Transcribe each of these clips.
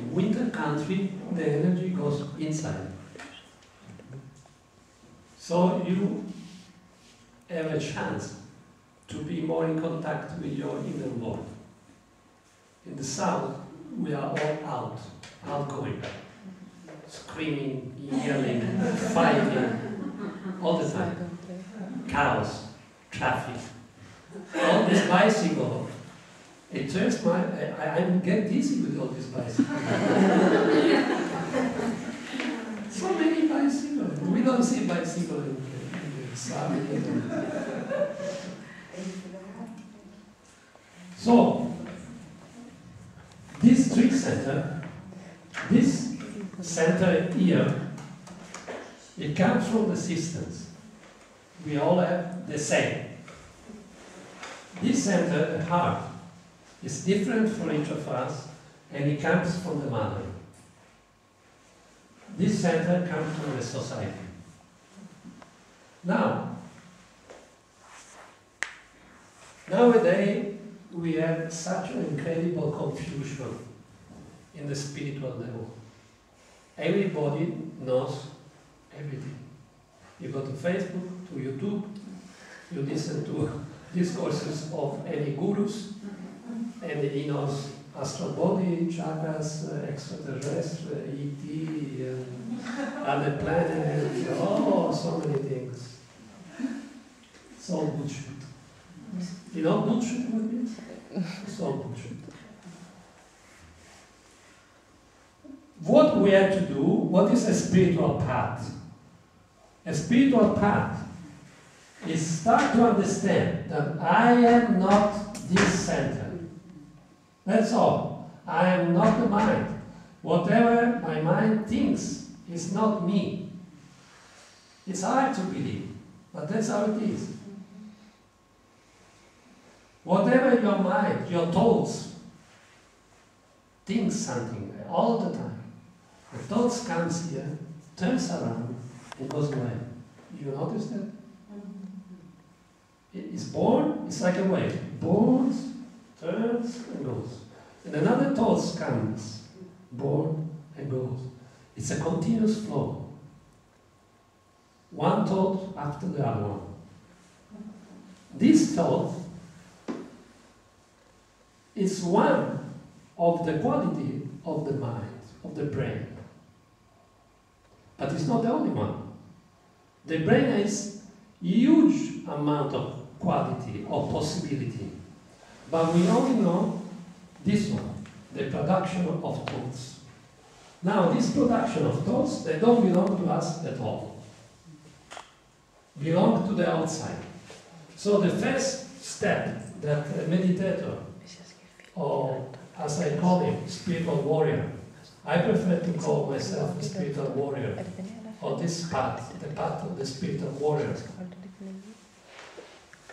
In winter country, the energy goes inside. So you have a chance to be more in contact with your inner world. In the south, we are all out, outgoing, screaming, yelling, fighting, all the time. Chaos, traffic. All this bicycle, it turns my, I get dizzy with all this bicycle. So many bicycles. We don't see bicycle in the south. So, this street center, this center here, it comes from the systems. We all have the same. This center, the heart, is different for each of us, and it comes from the mother. This center comes from the society. Now, nowadays, we have such an incredible confusion in the spiritual level. Everybody knows everything. You go to Facebook, to YouTube, you listen to discourses of any gurus, and he knows astral body, chakras, extraterrestrial, ET, other planets, oh, so many things. It's all bullshit. You know bullshit what it is? It's all bullshit. What we have to do, what is a spiritual path? A spiritual path is start to understand that I am not this center. That's all. I am not the mind. Whatever my mind thinks is not me. It's hard to believe, but that's how it is. Whatever your mind, your thoughts, thinks something all the time. The thoughts comes here, turns around, and goes away. You notice that? It's born, it's like a wave. Borns, turns, and goes. And another thought comes, born, and goes. It's a continuous flow. One thought after the other one. This thought is one of the quality of the mind, of the brain. But it's not the only one. The brain has huge amount of quality or possibility. But we only know this one, the production of thoughts. Now, this production of thoughts, they don't belong to us at all. Belong to the outside. So the first step that a meditator, or as I call him, spiritual warrior, I prefer to call myself a spiritual warrior, or this path, the path of the spiritual warrior.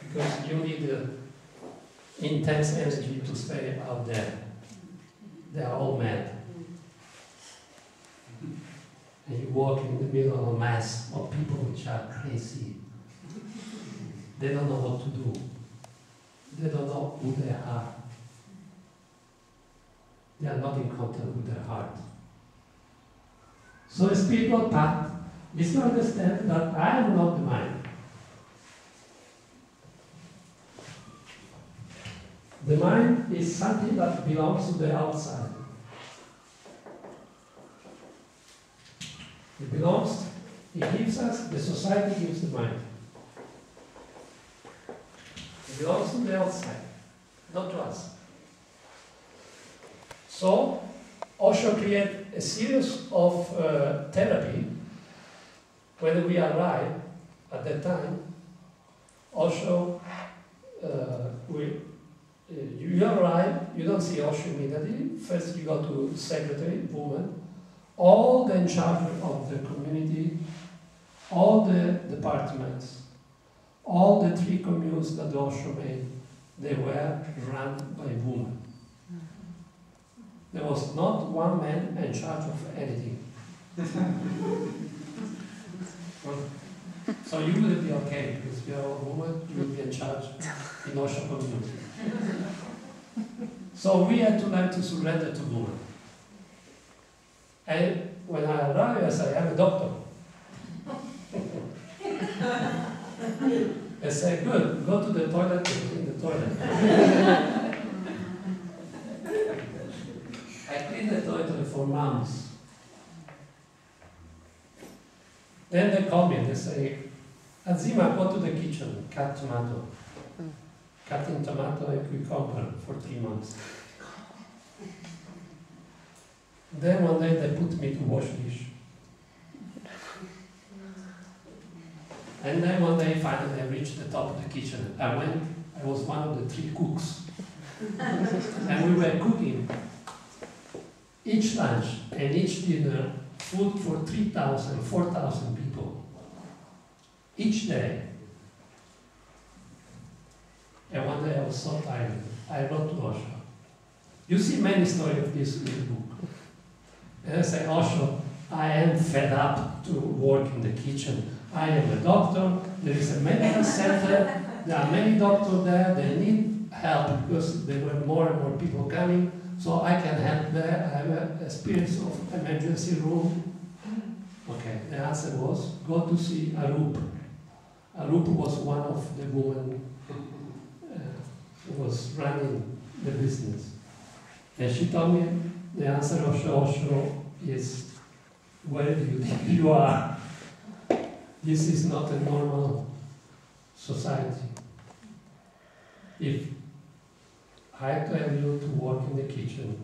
Because you need intense energy to stay out there. They are all mad. And you walk in the middle of a mass of people which are crazy. They don't know what to do. They don't know who they are. They are not in contact with their heart. So a spiritual path is to understand that I am not the mind. The mind is something that belongs to the outside. It belongs, it gives us, the society gives the mind. It belongs to the outside, not to us. So, OSHO created a series of therapy. When we arrived at that time, OSHO, you arrive, you don't see OSHO immediately. First you go to secretary, woman, all the in charge of the community, all the departments, all the 3 communes that OSHO made, they were run by women. There was not one man in charge of anything. So you will be okay, because we are all women, you will be in charge in OSHO community. So we had to learn to surrender to women. And when I arrived, I said, I'm a doctor. I said, good, go to the toilet and clean the toilet. I cleaned the toilet for months. Then they call me and they say, Azima, go to the kitchen, cut tomato. Cutting tomato and cucumber for 3 months. Then one day they put me to wash dish. And then one day finally I reached the top of the kitchen. I was one of the 3 cooks. And we were cooking each lunch and each dinner food for 3,000, 4,000 people. Each day. And one day I was so tired, I wrote to OSHO. You see many stories of this in the book. And I say, OSHO, I am fed up to work in the kitchen. I am a doctor, there is a medical center, there are many doctors there, they need help because there were more and more people coming, so I can help there. I have an experience of emergency room. Okay, the answer was, go to see Arup. Arup was one of the women who was running the business. And she told me the answer of OSHO is, where do you think you are? This is not a normal society. If I tell you to work in the kitchen,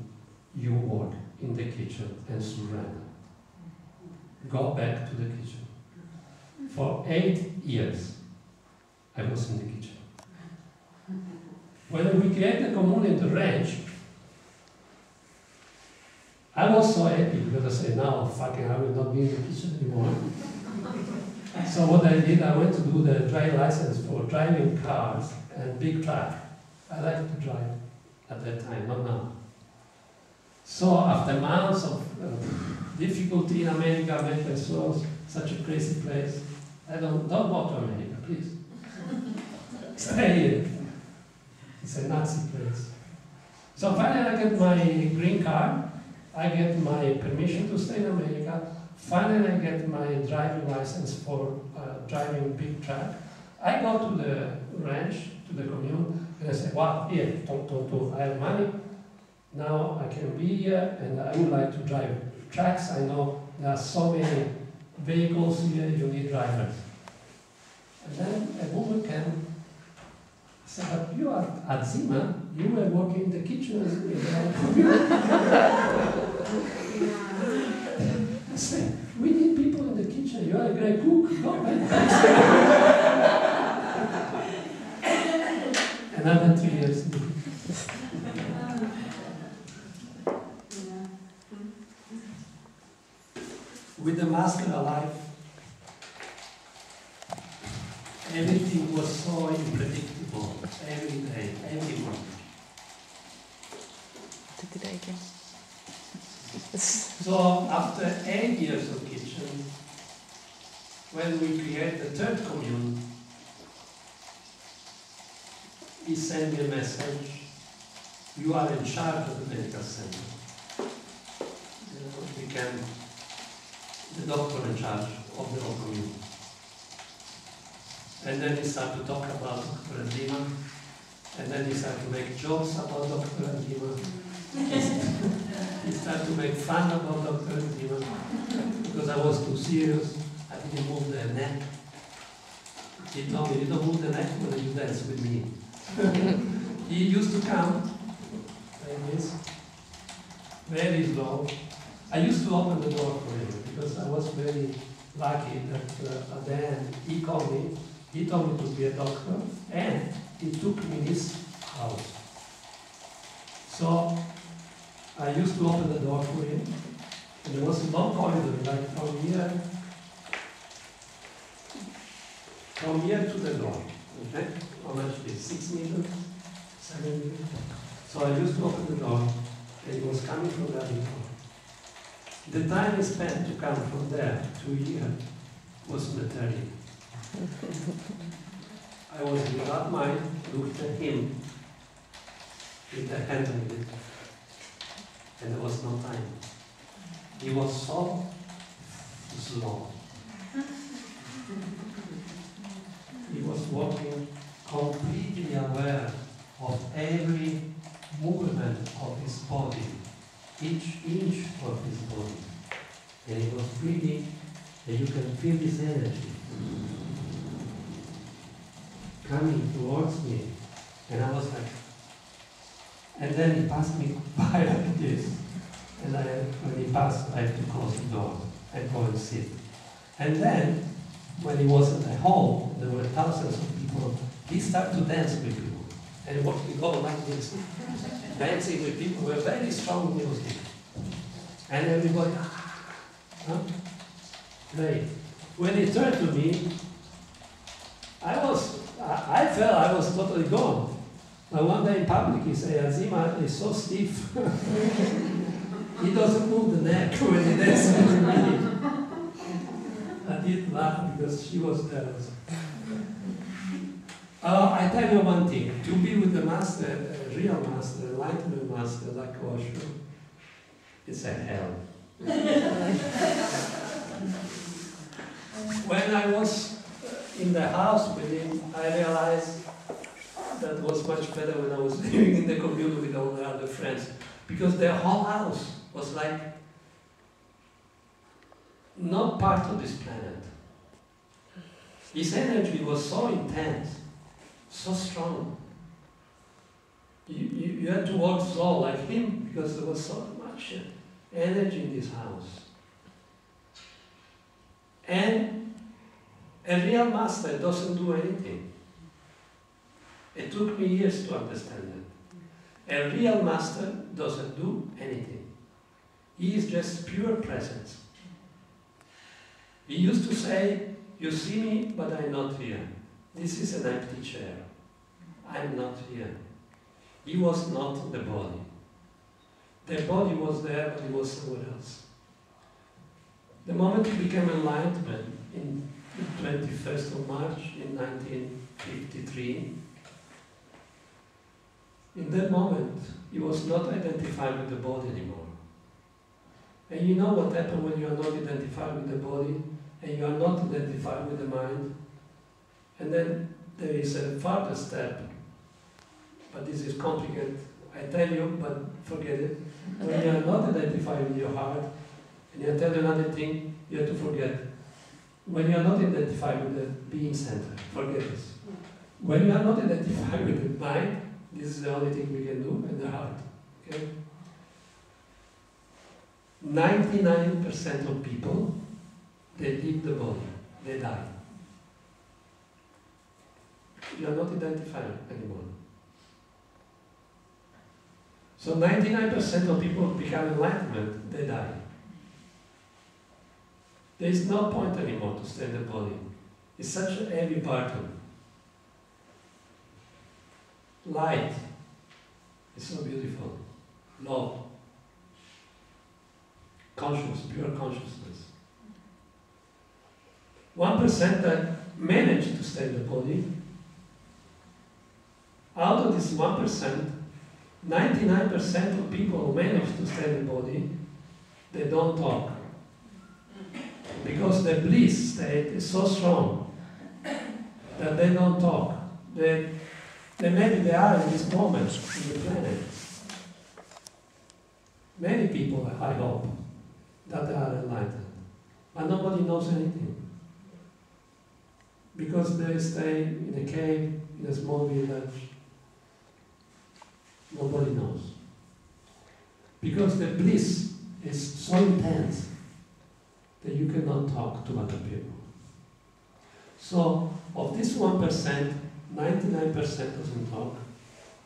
you work in the kitchen and surrender. Go back to the kitchen. For 8 years, I was in the kitchen. When we created the commune in the ranch, I was so happy because I said, now, fucking, I will not be in the kitchen anymore. So what I did, I went to do the driving license for driving cars and big truck. I like to drive at that time, not now. So after months of difficulty in America, America is such a crazy place. I don't go to America, please. Stay here. It's a Nazi place. So finally I get my green card. I get my permission to stay in America. Finally, I get my driving license for driving big truck. I go to the ranch, to the commune, and I say, wow, here, I have money. Now I can be here, and I would like to drive trucks. I know there are so many vehicles here, you need drivers. And then a woman came, said, but you are at Zima, you were working in the kitchen in the commune. I said, we need people in the kitchen. You are a great cook. Go back. Another 3 years. With the master alive, everything was so unpredictable. Every day, every morning. So after 8 years of kitchen, when we create the third commune, he sent me a message, you are in charge of the medical center. You became the doctor in charge of the whole commune. And then he started to talk about Dr. Andima, and then he started to make jokes about Dr. Andima. He started to make fun about Dr. Andima because I was too serious. I didn't move the neck. He told me, you don't move the neck when you dance with me. He used to come like this, very slow. I used to open the door for him because I was very lucky that at the end he called me. He told me to be a doctor, and he took me his house. So I used to open the door for him, and there was a long corridor, like from here to the door. Okay? How much is it? 6 meters? 7 meters? So I used to open the door, and he was coming from the other door. The time he spent to come from there to here was material. I was without mind, looked at him with the hand on it, and there was no time. He was so slow. He was walking completely aware of every movement of his body, each inch of his body. And he was breathing, and you can feel his energy coming towards me. And I was like, and then he passed me by like this. And when he passed, I had to close the door and go and sit. And then, when he wasn't at home, there were thousands of people, he started to dance with people. And he would go like this, dancing with people with very strong music. And everybody, huh? Great. When he turned to me, I felt I was totally gone. But one day in public, he said, Azima is so stiff. He doesn't move the neck when he dances with me. I did laugh because she was there also. I tell you one thing, to be with the master, a real master, enlightenment master like OSHO, it's a hell. When I was in the house with him, I realized that was much better when I was living in the community with all the other friends, because their whole house was like not part of this planet. His energy was so intense, so strong. You had to walk slow like him because there was so much energy in this house. And a real master doesn't do anything. It took me years to understand that. A real master doesn't do anything. He is just pure presence. He used to say, you see me, but I'm not here. This is an empty chair. I'm not here. He was not the body. The body was there, but he was somewhere else. The moment he became enlightenment in the 21st of March in 1953, in that moment, he was not identified with the body anymore. And you know what happens when you are not identified with the body, and you are not identified with the mind? And then there is a further step, but this is complicated. I tell you, but forget it. When you are not identified with your heart, and you tell you another thing, you have to forget. When you are not identified with the being center, forget this. When you are not identified with the mind, this is the only thing we can do, and the heart. Okay? 99% of people, they leave the body, they die. You are not identified anymore. So 99% of people become enlightenment, they die. There is no point anymore to stay in the body. It's such a heavy burden. Light is so beautiful. Love. Conscious, pure consciousness. 1% that manage to stay in the body, out of this 1%, 99% of people who manage to stay in the body, they don't talk. Because the bliss state is so strong that they don't talk. Maybe they are in this moment in the planet. Many people, I hope, that they are enlightened. But nobody knows anything. Because they stay in a cave, in a small village. Nobody knows. Because the bliss is so intense that you cannot talk to other people. So, of this 1%, 99% doesn't talk.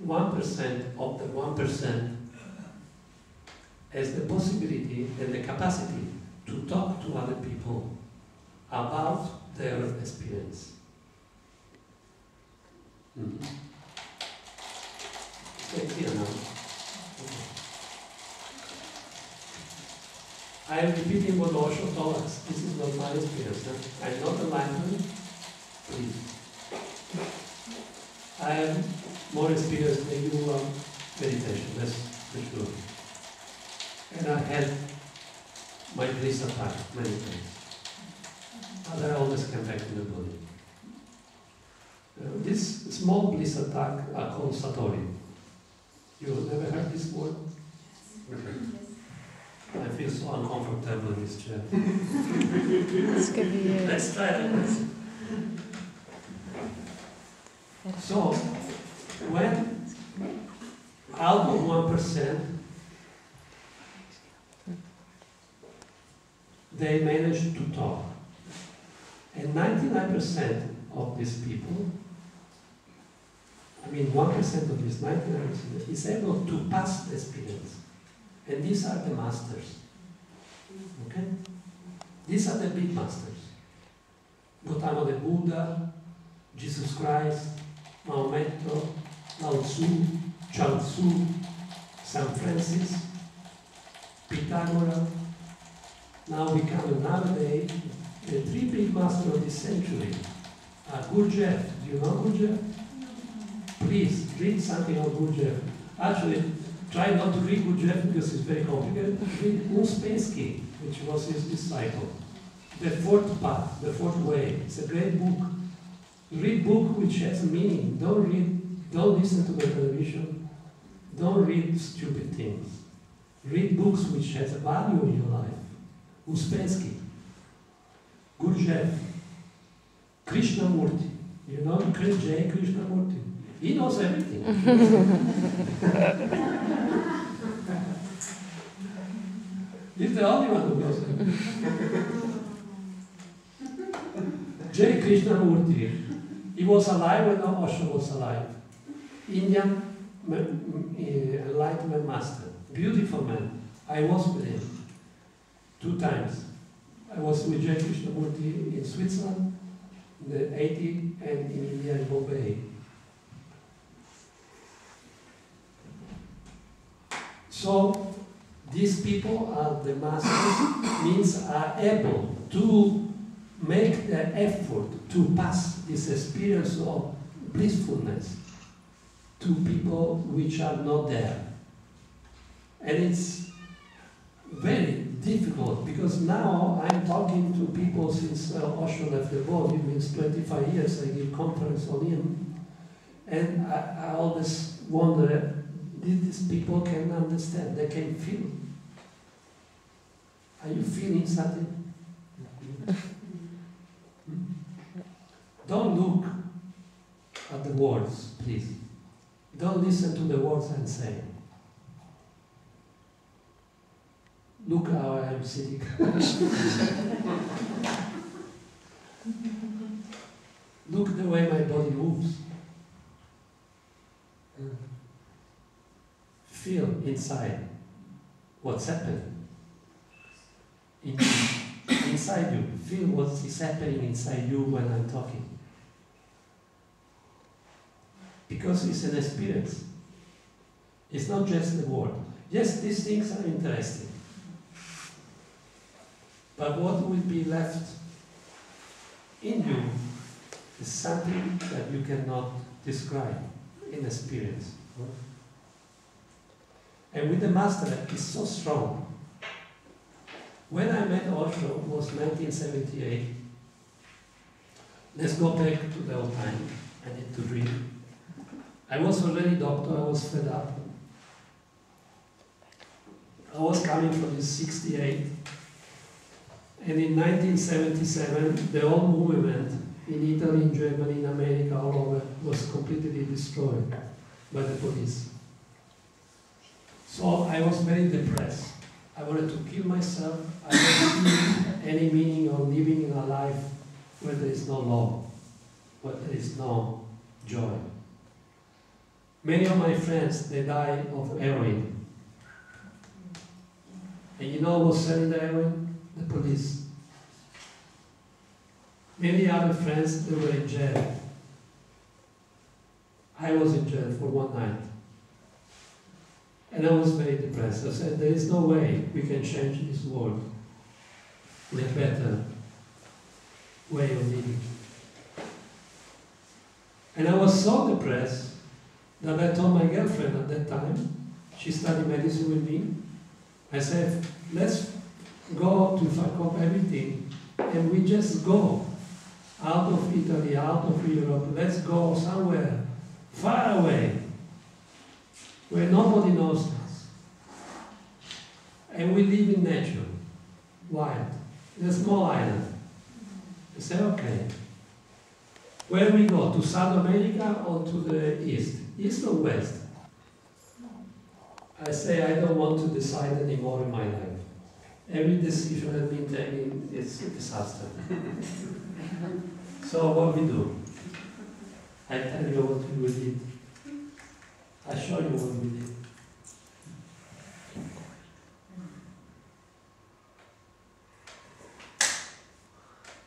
1% of the 1% has the possibility and the capacity to talk to other people about their experience. Mm-hmm. It's clear now. Okay. I am repeating what Osho told us. This is not my experience. Huh? I am not enlightened. Please. I am more experienced than you meditation, that's for sure. And I had my bliss attack many times. But I always come back to the body. This small bliss attack are called satori. You never heard this word? I feel so uncomfortable in this chair. Let's try that. So, when out of 1%, they manage to talk. And 99% of these people, I mean 1% of this 99% is able to pass the experience. And these are the masters. Okay? These are the big masters. Gautama the Buddha, Jesus Christ, Maometto, Lao Tzu, Chuang Tzu, St. Francis, Pythagoras. Now we come nowadays, the three big masters of this century are Gurdjieff. Do you know Gurdjieff? Please, read something on Gurdjieff. Actually, try not to read Gurdjieff because it's very complicated. Read Uspensky, which was his disciple. The Fourth Path, The Fourth Way. It's a great book. Read book which has a meaning. Don't listen to the television. Don't read stupid things. Read books which has a value in your life. Uspensky, Gurdjieff, Krishnamurti. You know J. Krishnamurti? He knows everything. He's the only one who knows everything. J. Krishnamurti. He was alive when Osho was alive. Indian enlightenment master. Beautiful man. I was with him 2 times. I was with J. Krishnamurti in Switzerland in the 80s and in India in Bombay. So these people are the masters, means are able to make the effort to pass this experience of blissfulness to people which are not there. And it's very difficult because now I'm talking to people since Osho left the body, it means 25 years I give conference on him, and I always wonder, did these people can understand, they can feel. Are you feeling something? Don't look at the words, please. Don't listen to the words I'm saying. Look how I'm sitting. Look the way my body moves. Feel inside what's happening. Inside you. Feel what is happening inside you when I'm talking. Because it's an experience. It's not just the word. Yes, these things are interesting. But what will be left in you is something that you cannot describe in experience. And with the master, it's so strong. When I met Osho, it was 1978. Let's go back to the old time. I need to read. I was already doctor, I was fed up. I was coming from this 68. And in 1977, the whole movement in Italy, in Germany, in America, all over, was completely destroyed by the police. So I was very depressed. I wanted to kill myself. I didn't see any meaning of living in a life where there is no love, where there is no joy. Many of my friends, they died of heroin. And you know who was selling the heroin? The police. Many other friends, they were in jail. I was in jail for one night. And I was very depressed. I said, there is no way we can change this world with a better way of living. And I was so depressed that I told my girlfriend at that time, she studied medicine with me, I said, let's go to fuck up everything, and we just go out of Italy, out of Europe. Let's go somewhere far away, where nobody knows us. And we live in nature, wild, in a small island. I say, okay. Where we go? To South America or to the east? East or west? I say, I don't want to decide anymore in my life. Every decision has been taken, it's a disaster. So what we do? I tell you what we did. I show you what we did.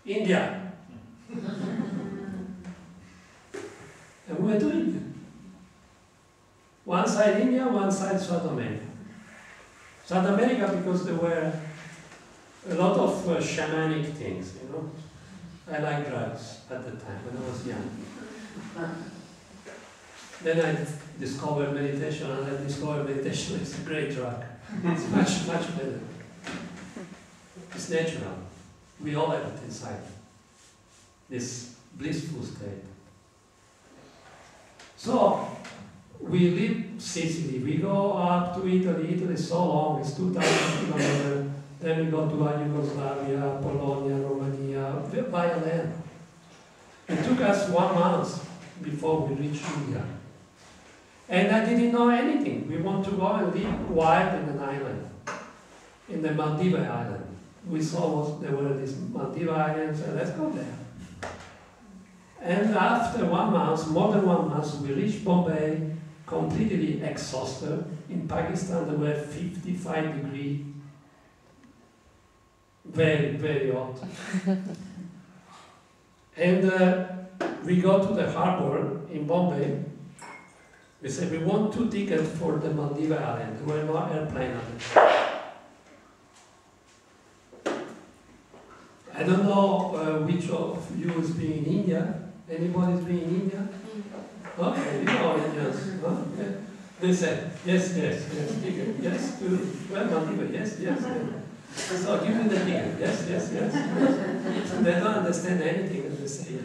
India. And we're doing it. One side India, one side South America. South America because there were a lot of shamanic things, you know. I like drugs at the time when I was young. Then I discovered meditation, and I discovered meditation is a great drug. It's much, much better. It's natural. We all have it inside. This blissful state. So, we leave Sicily, we go up to Italy. Italy is so long, it's 2,000 kilometers. Then we go to Yugoslavia, Polonia, Romania, by land. It took us 1 month before we reached India. And I didn't know anything. We want to go and live wild in an island, in the Maldives Island. We saw there were these Maldives Islands, and let's go there. And after 1 month, more than 1 month, we reached Bombay, completely exhausted. In Pakistan, there were 55 degrees, very, very hot. And we go to the harbor in Bombay. We said, we want 2 tickets for the Maldives Island. There were no airplane at the time. I don't know which of you is being in India. Anybody is being in India? Okay, you know Indians. Okay. They said, yes, yes, yes, ticket, yes, to, well, Maldives, yes, yes, yes. So give me the ticket, yes, yes, yes. They don't understand anything that they say.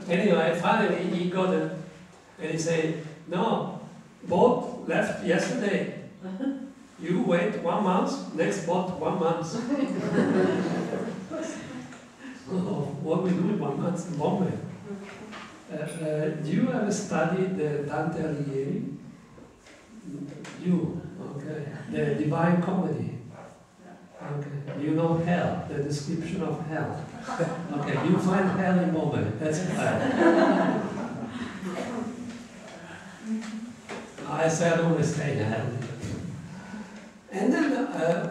Anyway, finally he got it, and he said, no, boat left yesterday. You wait 1 month, next boat 1 month. What we do in 1 month in Bombay? Do you ever study the Dante Alighieri? You, okay. The Divine Comedy. Okay. You know hell, the description of hell. Okay, you find hell in Bombay. That's hell. I said I don't want to stay in hell. And then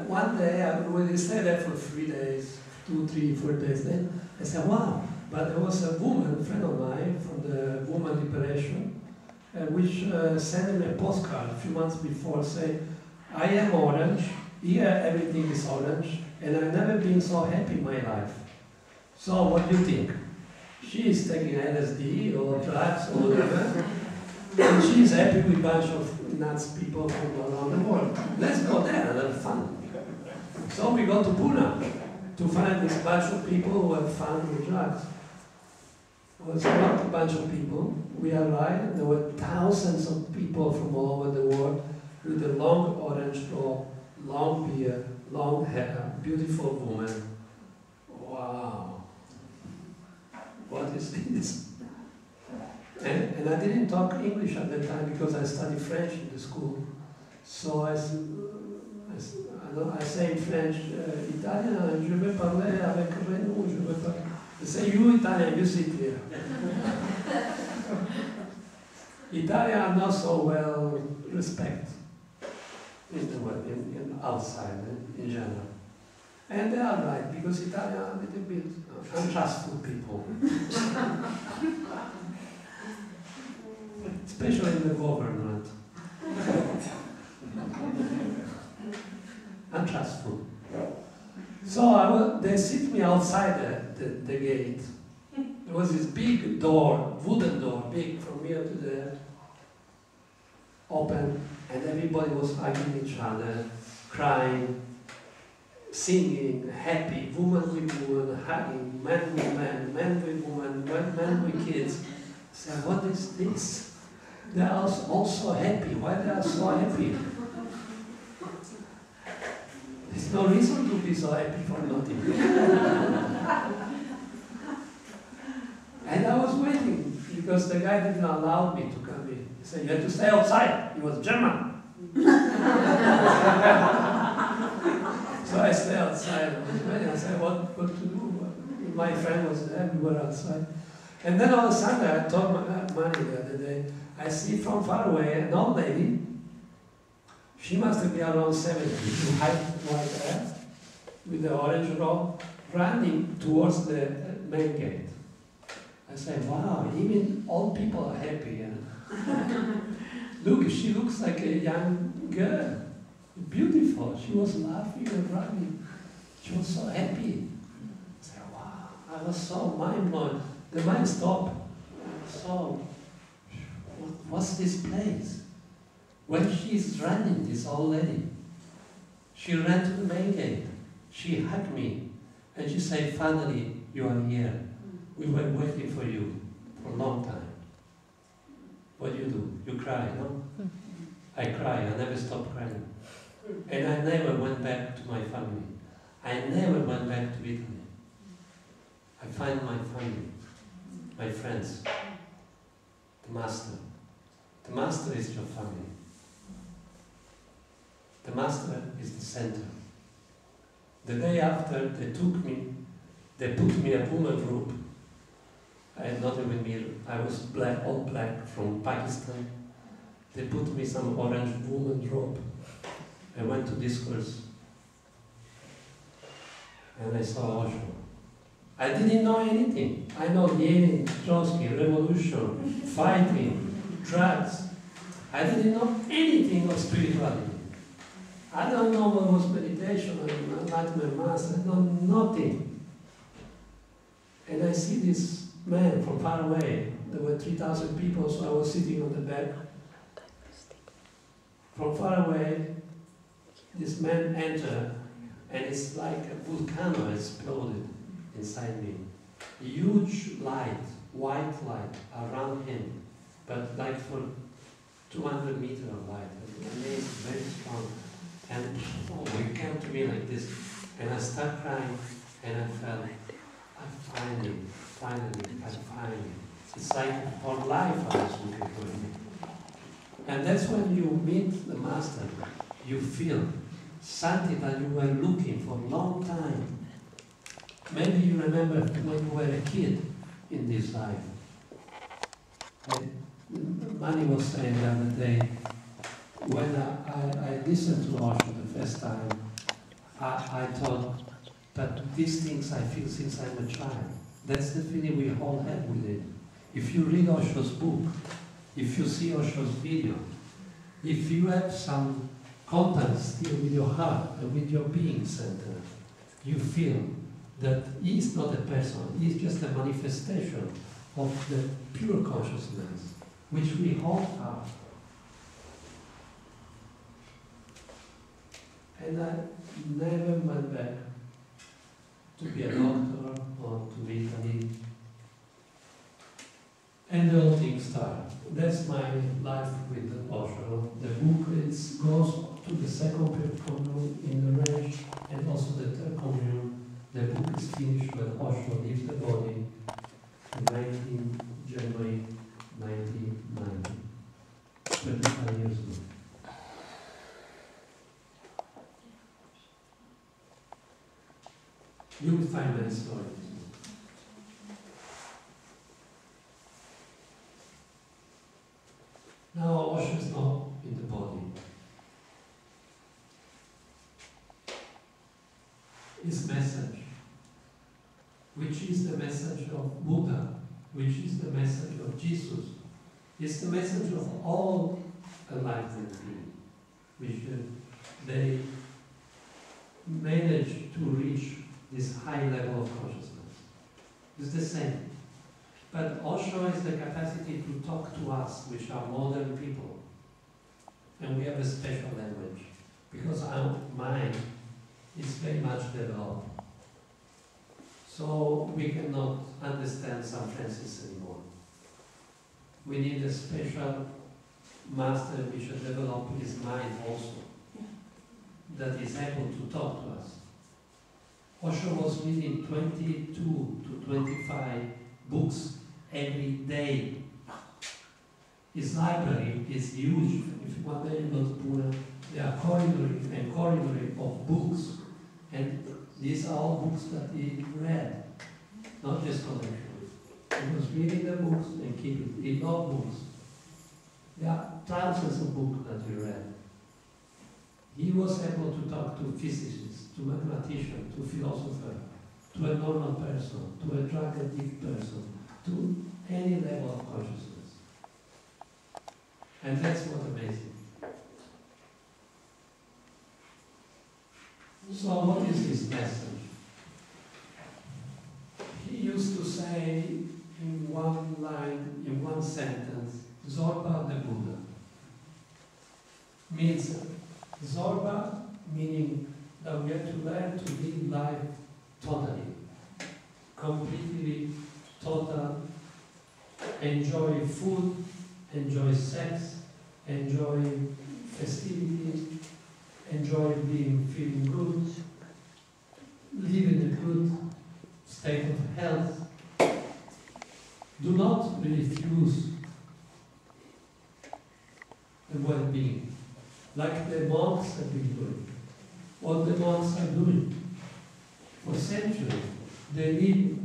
one day, we stayed there for 3 days, 2, 3, 4 days. Then I said, wow. But there was a woman, a friend of mine from the Woman Liberation, which sent me a postcard a few months before saying, I am orange, here everything is orange, and I've never been so happy in my life. So what do you think? She is taking LSD or drugs or whatever, and she is happy with a bunch of nuts people from around the world. Let's go there and have fun. So we go to Pune to find this bunch of people who have fun with drugs. It was not a bunch of people. We arrived, there were thousands of people from all over the world with a long orange robe, long beard, long hair, beautiful woman. Wow. What is this? And I didn't talk English at that time because I studied French in the school. So I say in French, Italian, je veux parler avec Renaud, je veux parler. I say, you Italian, you sit here. Italian are not so well respected in the world, in outside, in general. And they are right, because Italian are a little bit untrustful people. Especially in the government. Untrustful. So they sit me outside the gate. There was this big door, wooden door, big from here to there, open, and everybody was hugging each other, crying. singing, happy, woman with woman, hugging, man with man, man with woman, man with kids. I said, what is this? They are also happy. Why they are so happy? There's no reason to be so happy for nothing. And I was waiting, because the guy didn't allow me to come in. He said, you have to stay outside. He was German. So I stayed outside. I was waiting. I said, what to do? My friend was there, we were outside. And then all of a sudden, I told Mani the other day, I see from far away an old lady. She must be around 70, with white hair, with the orange robe, running towards the main gate. I said, wow, even old people are happy. Look, she looks like a young girl. Beautiful. She was laughing and running. She was so happy. I said, wow, I was so mind blown. The mind stopped. So, what's this place? When she's running, this old lady, she ran to the main gate. She hugged me. And she said, finally, you are here. We were waiting for you for a long time. What do? You cry, no? I cry. I never stopped crying. And I never went back to my family. I never went back to Italy. I find my family, my friends, the master. The master is your family. The master is the center. The day after they took me, they put me in a woman group. I had nothing with me. I was black, all black from Pakistan. They put me some orange woman robe. I went to discourse. And I saw Osho. I didn't know anything. I know Lenin, Trotsky, revolution, fighting, drugs. I didn't know anything of spirituality. I don't know what was meditation or enlightenment master. I know nothing. And I see this man from far away. There were 3,000 people, so I was sitting on the back. From far away, this man entered, and it's like a volcano exploded inside me. A huge light, white light, around him, but like for 200 meters of light. Amazing, very strong. And it came to me like this, and I started crying, and I felt, finally. It's like for life I was looking for him. And that's when you meet the master, you feel something that you were looking for a long time. Maybe you remember when you were a kid in this life. Mani was saying the other day, when I listened to Osho the first time, I thought, but these things I feel since I'm a child. That's the feeling we all have with it. If you read Osho's book, if you see Osho's video, if you have some contact still with your heart and with your being center, you feel that he is not a person, he is just a manifestation of the pure consciousness, which we all are. And I never went back to be a doctor or to Italy. And the whole thing started. That's my life with Osho. The book goes to the second commune in the range and also the third commune. The book is finished when Osho leaves the body in January 1990, 25 years ago. You will find many stories. Now Osho is not in the body. His message, which is the message of Buddha, which is the message of Jesus, is the message of all enlightened beings, which they manage to reach this high level of consciousness. It's the same. But Osho is the capacity to talk to us, which are modern people. And we have a special language. Because our mind is very much developed. So we cannot understand St. Francis anymore. We need a special master which has developed his mind also, that is able to talk to us. Osho was reading 22 to 25 books every day. His library is huge. If one day you go to Pune, there are corridors of books. And these are all books that he read, not just collection. He was reading the books and keeping it. He loved books. There are thousands of books that he read. He was able to talk to physicists, to mathematicians, to philosophers, to a normal person, to a drug addict person, to any level of consciousness. And that's what amazing. So what is his message? He used to say in one line, in one sentence, Zorba the Buddha. Means Zorba, meaning that we have to learn to live life totally, completely, total, enjoy food, enjoy sex, enjoy festivity, enjoy feeling good, live in a good state of health. Do not refuse the well-being, like the monks have been doing. What the monks are doing for centuries. They leave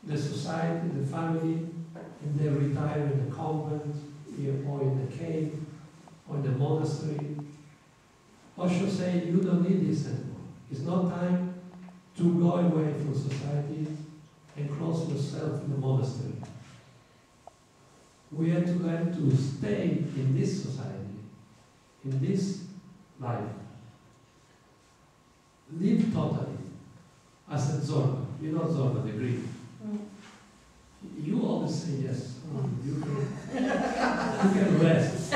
the society, the family, and they retire in a convent, or in a cave, or in a monastery. Osho say, you don't need this anymore. It's not time to go away from society and close yourself in a monastery. We have to learn to stay in this society, in this life. Live totally, as a Zorba. You know Zorba, the Greek. You always say yes. You can rest.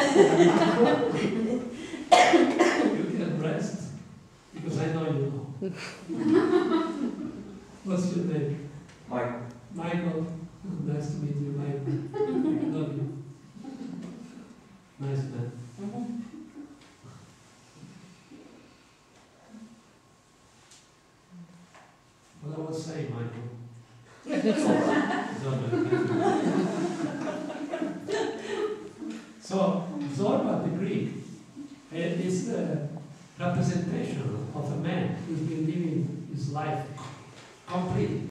You can rest because I know you know. What's your name? Michael. Michael. Nice to meet you, Michael. I love you. Nice man. What I was saying, Michael. So, Zorba the Greek is the representation of a man who's been living his life completely.